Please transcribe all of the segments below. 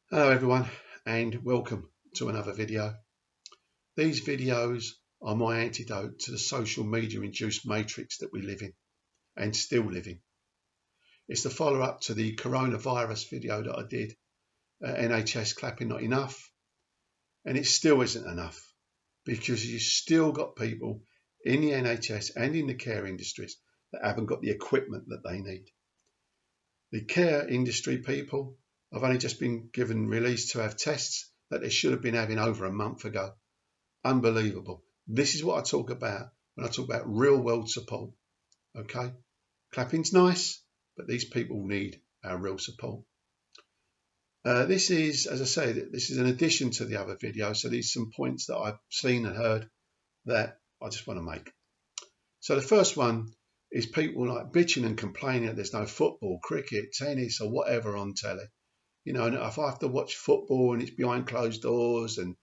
Hello everyone and welcome to another video. These videos are my antidote to the social media induced matrix that we live in and still live in. It's the follow up to the coronavirus video that I did at NHS clapping not enough, and it still isn't enough because you've still got people in the NHS and in the care industries that haven't got the equipment that they need. The care industry people have only just been given release to have tests that they should have been having over a month ago. Unbelievable. This is what I talk about when I talk about real world support. Okay? Clapping's nice, but these people need our real support. This is, as I say, this is an addition to the other video. So these are some points that I've seen and heard that I just want to make. So the first one is people like bitching and complaining that there's no football, cricket, tennis or whatever on telly. You know, and if I have to watch football and it's behind closed doors and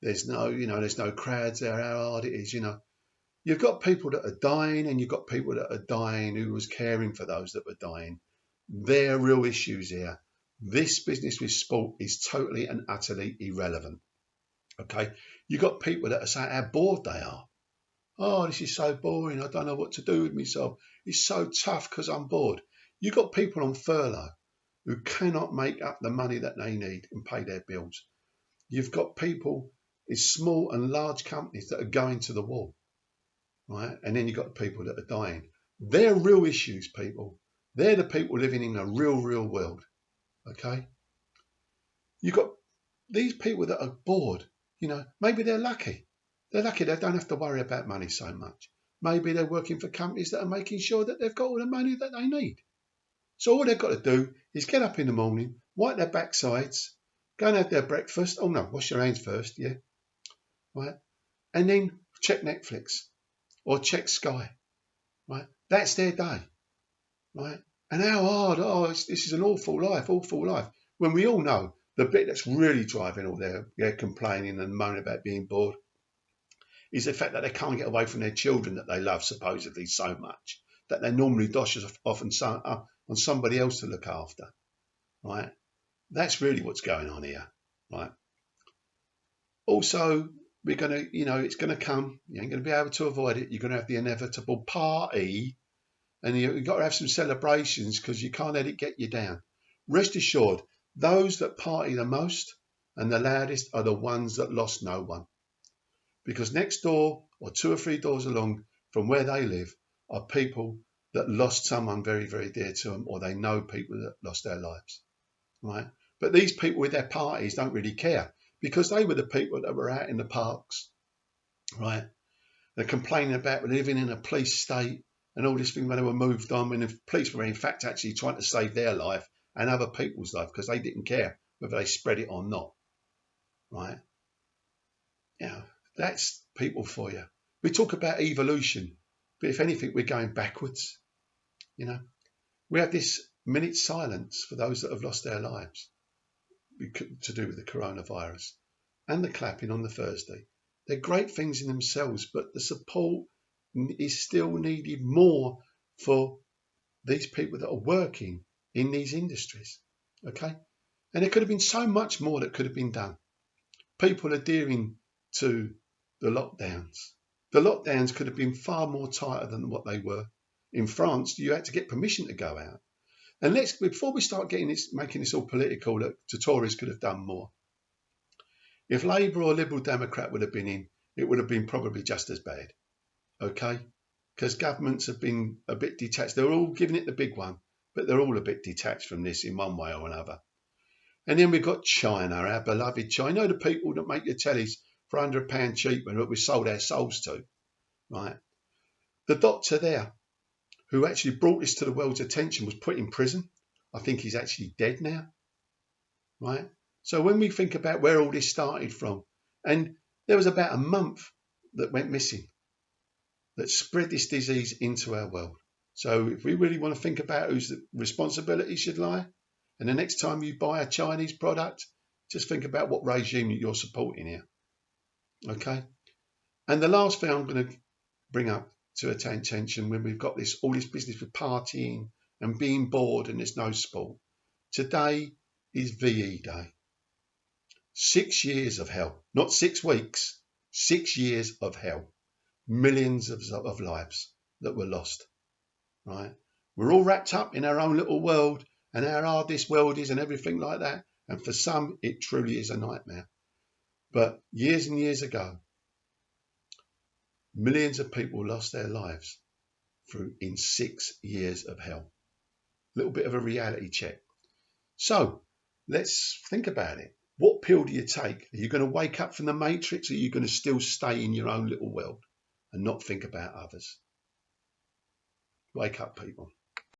there's no crowds there, how hard it is, You've got people that are dying and you've got people that are dying who was caring for those that were dying. They're real issues here. This business with sport is totally and utterly irrelevant. Okay? You've got people that are saying how bored they are. Oh, this is so boring. I don't know what to do with myself. It's so tough because I'm bored. You've got people on furlough who cannot make up the money that they need and pay their bills. You've got people in small and large companies that are going to the wall, right? And then you've got people that are dying. They're real issues, people. They're the people living in a real world, okay? You've got these people that are bored, maybe they're lucky. They're lucky they don't have to worry about money so much. Maybe they're working for companies that are making sure that they've got all the money that they need. So all they've got to do is get up in the morning, wipe their backsides, go and have their breakfast. Oh no, wash your hands first, yeah, right? And then check Netflix or check Sky, right? That's their day, right? And how hard, this is an awful life. When we all know the bit that's really driving all their complaining and moaning about being bored is the fact that they can't get away from their children that they love supposedly so much that they normally dosh off on somebody else to look after, right? That's really what's going on here, right? Also, we're going to, it's going to come. You ain't going to be able to avoid it. You're going to have the inevitable party and you've got to have some celebrations because you can't let it get you down. Rest assured, those that party the most and the loudest are the ones that lost no one. Because next door or 2 or 3 doors along from where they live are people that lost someone very dear to them, or they know people that lost their lives, right? But these people with their parties don't really care because they were the people that were out in the parks, right? They're complaining about living in a police state and all this thing when they were moved on, when the police were in fact actually trying to save their life and other people's life because they didn't care whether they spread it or not, right? That's people for you. We talk about evolution, but if anything, we're going backwards. We have this minute silence for those that have lost their lives to do with the coronavirus and the clapping on the Thursday. They're great things in themselves, but the support is still needed more for these people that are working in these industries. Okay? And there could have been so much more that could have been done. People adhering to the lockdowns. The lockdowns could have been far more tighter than what they were. In France, you had to get permission to go out. And before we start making this all political, that the Tories could have done more. If Labour or Liberal Democrat would have been in, it would have been probably just as bad. Okay? Because governments have been a bit detached. They're all giving it the big one, but they're all a bit detached from this in one way or another. And then we've got China, our beloved China, the people that make your tellies for £100 cheaper that we sold our souls to, right? The doctor there who actually brought this to the world's attention was put in prison. I think he's actually dead now, right? So when we think about where all this started from, and there was about a month that went missing that spread this disease into our world. So if we really want to think about whose responsibility should lie, and the next time you buy a Chinese product, just think about what regime you're supporting here. Okay? And the last thing I'm going to bring up to attention when we've got all this business with partying and being bored and there's no sport. Today is VE Day. 6 years of hell, not 6 weeks, 6 years of hell. Millions of lives that were lost, right? We're all wrapped up in our own little world and how hard this world is and everything like that. And for some, it truly is a nightmare. But years and years ago, millions of people lost their lives in 6 years of hell. A little bit of a reality check. So let's think about it. What pill do you take? Are you going to wake up from the matrix, or are you going to still stay in your own little world and not think about others? Wake up, people.